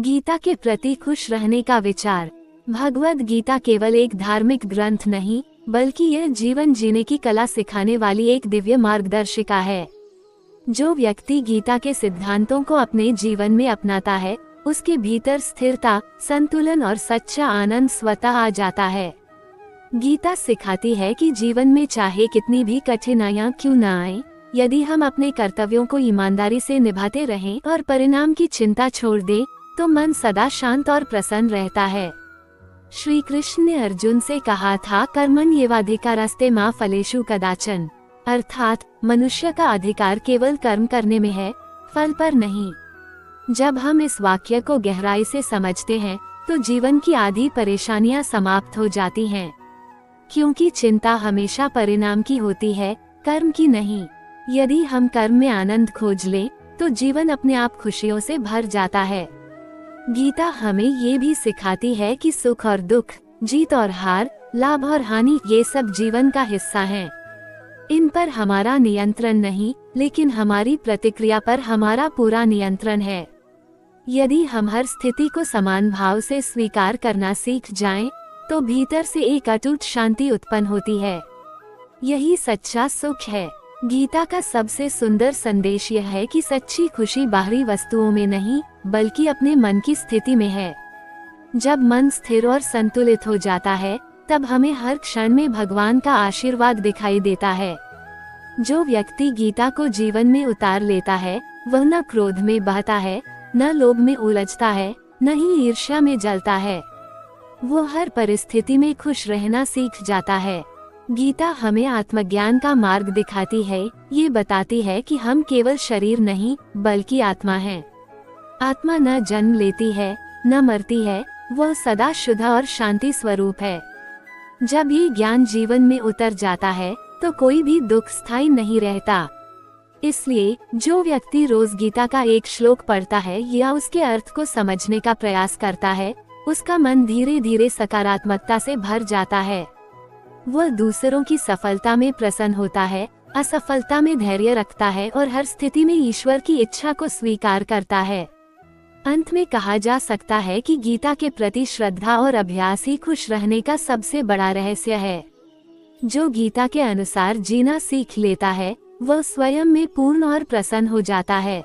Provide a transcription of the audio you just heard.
गीता के प्रति खुश रहने का विचार। भगवद गीता केवल एक धार्मिक ग्रंथ नहीं, बल्कि यह जीवन जीने की कला सिखाने वाली एक दिव्य मार्गदर्शिका है। जो व्यक्ति गीता के सिद्धांतों को अपने जीवन में अपनाता है, उसके भीतर स्थिरता, संतुलन और सच्चा आनंद स्वतः आ जाता है। गीता सिखाती है कि जीवन में चाहे कितनी भी कठिनाइयां क्यों न आए, यदि हम अपने कर्तव्यों को ईमानदारी से निभाते रहें और परिणाम की चिंता छोड़ दें, तो मन सदा शांत और प्रसन्न रहता है। श्री कृष्ण ने अर्जुन से कहा था, कर्मण्येवाधिकारस्ते मा फलेषु कदाचन, अर्थात मनुष्य का अधिकार केवल कर्म करने में है, फल पर नहीं। जब हम इस वाक्य को गहराई से समझते हैं, तो जीवन की आधी परेशानियां समाप्त हो जाती हैं, क्योंकि चिंता हमेशा परिणाम की होती है, कर्म की नहीं। यदि हम कर्म में आनंद खोज लें, तो जीवन अपने आप खुशियों से भर जाता है। गीता हमें ये भी सिखाती है कि सुख और दुख, जीत और हार, लाभ और हानि, ये सब जीवन का हिस्सा हैं। इन पर हमारा नियंत्रण नहीं, लेकिन हमारी प्रतिक्रिया पर हमारा पूरा नियंत्रण है। यदि हम हर स्थिति को समान भाव से स्वीकार करना सीख जाएं, तो भीतर से एक अटूट शांति उत्पन्न होती है। यही सच्चा सुख है। गीता का सबसे सुंदर संदेश यह है कि सच्ची खुशी बाहरी वस्तुओं में नहीं, बल्कि अपने मन की स्थिति में है। जब मन स्थिर और संतुलित हो जाता है, तब हमें हर क्षण में भगवान का आशीर्वाद दिखाई देता है। जो व्यक्ति गीता को जीवन में उतार लेता है, वह न क्रोध में बहता है, न लोभ में उलझता है, न ही ईर्ष्या में जलता है। वो हर परिस्थिति में खुश रहना सीख जाता है। गीता हमें आत्मज्ञान का मार्ग दिखाती है। ये बताती है कि हम केवल शरीर नहीं, बल्कि आत्मा हैं। आत्मा न जन्म लेती है, न मरती है, वह सदा शुद्ध और शांति स्वरूप है। जब ये ज्ञान जीवन में उतर जाता है, तो कोई भी दुख स्थायी नहीं रहता। इसलिए जो व्यक्ति रोज गीता का एक श्लोक पढ़ता है या उसके अर्थ को समझने का प्रयास करता है, उसका मन धीरे धीरे सकारात्मकता से भर जाता है। वह दूसरों की सफलता में प्रसन्न होता है, असफलता में धैर्य रखता है और हर स्थिति में ईश्वर की इच्छा को स्वीकार करता है। अंत में कहा जा सकता है कि गीता के प्रति श्रद्धा और अभ्यास ही खुश रहने का सबसे बड़ा रहस्य है। जो गीता के अनुसार जीना सीख लेता है, वह स्वयं में पूर्ण और प्रसन्न हो जाता है।